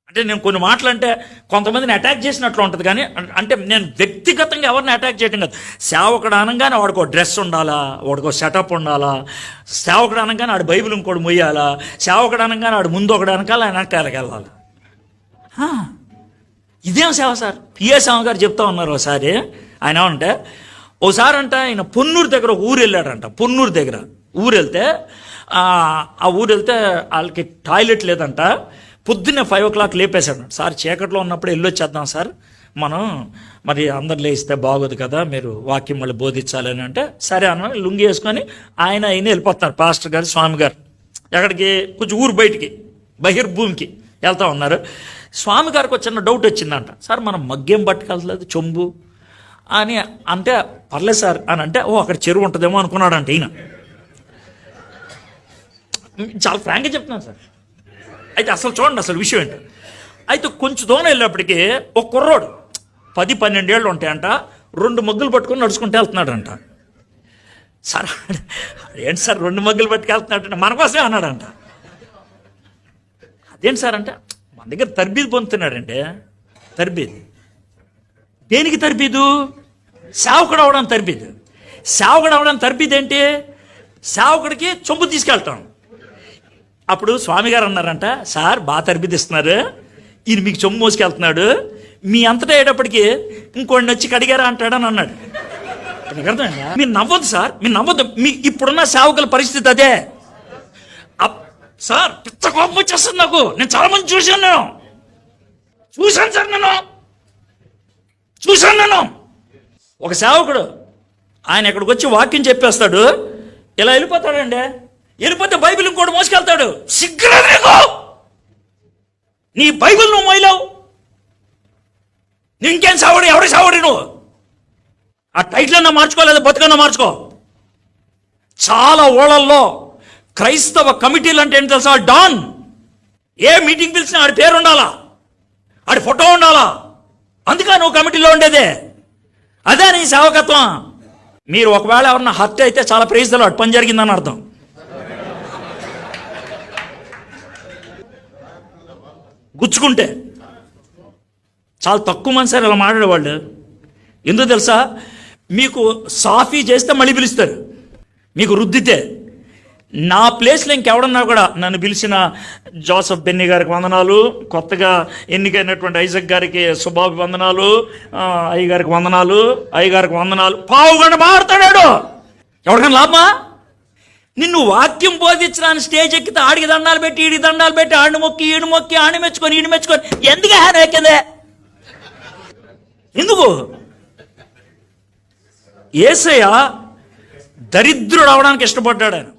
అంటే నేను కొన్ని మాటలు అంటే కొంతమందిని అటాక్ చేసినట్లు ఉంటుంది, కానీ అంటే నేను వ్యక్తిగతంగా ఎవరిని అటాక్ చేయడం కాదు. సేవకుడు అనగానే వాడికో డ్రెస్ ఉండాలా, వాడికో సెటప్ ఉండాలా, సేవకుడు అనగానే ఆడు బైబిల్ ఇంకోటి మొయ్యాలా, సేవకుడు అనగానే ఆడు ముందు ఒకటి అనకాల ఆయన వెనకాలకి వెళ్ళాలి. ఇదేం సేవ సార్? పిఏ స్వామి గారు చెప్తా ఉన్నారు ఒకసారి. ఆయన ఏమంటే ఓసారి అంట ఆయన పొన్నూరు దగ్గర ఒక ఊరు వెళ్ళాడంట. పొన్నూరు దగ్గర ఊరు వెళ్తే ఆ ఊరు వెళ్తే వాళ్ళకి టాయిలెట్ లేదంట. పొద్దున్నే 5 o'clock లేపేశాడు. సార్ చీకట్లో ఉన్నప్పుడు వెళ్ళొచ్చేద్దాం సార్, మనం మరి అందరు లేస్తే బాగోదు కదా, మీరు వాక్యం మళ్ళీ బోధించాలని అంటే సరే అన్న లుంగి వేసుకొని ఆయన వెళ్ళిపోతున్నారు. పాస్టర్ గారు స్వామి గారు ఎక్కడికి, కొంచెం ఊరు బయటికి బహిర్భూమికి వెళ్తా ఉన్నారు. స్వామి గారికి ఒక చిన్న డౌట్ వచ్చిందంట. సార్ మనం మగ్గేం పట్టుకెళ్తలేదు చెంబు అని అంటే, పర్లేదు సార్ అని అంటే, అక్కడ చెరువు ఉంటుందేమో అనుకున్నాడంట ఈయన. చాలా ఫ్రాంక్గా చెప్తున్నాను సార్. అయితే అసలు చూడండి అసలు విషయం ఏంటి. అయితే కొంచెం దూరం వెళ్ళేప్పటికీ ఒక కుర్రోడు 10-12 ఏళ్ళు ఉంటాయంట, 2 మగ్గులు పట్టుకొని నడుచుకుంటూ వెళ్తున్నాడంట. సార్ ఏంటి సార్ 2 మగ్గులు పట్టుకెళ్తున్నాడంటే, మన కోసమే అన్నాడంట. అదేంటి సార్ అంటే, మన దగ్గర తర్బీదు పొందుతున్నాడంటే. తర్బీదు దేనికి తర్బీదు? సేవకుడు అవడానికి తర్బీదు. సేవకుడు అవడానికి తర్బీదు ఏంటి? సేవకుడికి చొంపు తీసుకెళ్తాం. అప్పుడు స్వామి గారు అన్నారంట, సార్ బాగా తర్బిదిస్తున్నారు, ఈయన మీకు చొమ్ము మోసుకెళ్తున్నాడు, మీ అంతటా అయ్యేటప్పటికి ఇంకోటి వచ్చి కడిగారా అంటాడని అన్నాడు. అర్థమైందా? మీరు నవ్వద్దు సార్, మీరు నవ్వద్దు. మీ ఇప్పుడున్న సేవకుల పరిస్థితి అదే. సార్ పిచ్చ కోపం వచ్చేస్తుంది నాకు. నేను చాలా మంది చూశాను సార్, చూశాను. ఒక సేవకుడు ఆయన ఇక్కడికి వచ్చి వాక్యం చెప్పేస్తాడు, ఇలా వెళ్ళిపోతాడండి. వెళ్ళిపోతే బైబిల్ ఇంకోటి మోసుకెళ్తాడు. సిగ్గులేదు నీకు? నీ బైబిల్ నువ్వు మోయలేవు, నువ్వు ఇంకేం సావడి? ఎవరి సావడి నువ్వు? ఆ టైటిల్ అన్నా మార్చుకోలేదు, బతుకన్నా మార్చుకో. చాలా ఊళ్ళల్లో క్రైస్తవ కమిటీలు అంటే ఏంటి తెలుసా? డాన్. ఏ మీటింగ్ పిలిచినా ఆడి పేరు ఉండాలా, ఆడి ఫోటో ఉండాలా. అందుకే నువ్వు కమిటీలో ఉండేదే. అదే నీ సేవకత్వం. మీరు ఒకవేళ ఎవరన్నా హత్య అయితే చాలా ప్రైజ్ ది లార్డ్, పని జరిగిందని అర్థం. గుచ్చుకుంటే చాలా తక్కువ మంది సార్ ఇలా మాట్లాడేవాళ్ళు. ఎందుకు తెలుసా? మీకు సాఫీ చేస్తే మళ్ళీ పిలుస్తారు, మీకు రుద్దితే. నా ప్లేస్లో ఇంకెవడన్నా కూడా నన్ను పిలిచిన జోసఫ్ బెన్నీ గారికి వందనాలు, కొత్తగా ఎన్నికైనటువంటి ఐజక్ గారికి శుభాభివందనాలు, అయ్యగారికి వందనాలు. పావుగంట మారుతాడాడు. ఎవరికైనా లాభమా? నిన్ను వాక్యం బోధించడానికి స్టేజ్ ఎక్కితే ఆడికి దండాలు పెట్టి, ఈడికి దండాలు పెట్టి, ఆడిని మొక్కి, ఈడు మొక్కి, ఆడిని మెచ్చుకొని, ఈడు మెచ్చుకొని, ఎందుకు హ్యాన్ ఎక్కిందే? ఎందుకు? యేసయ్య దరిద్రుడు అవడానికి ఇష్టపడ్డాడు ఆయన.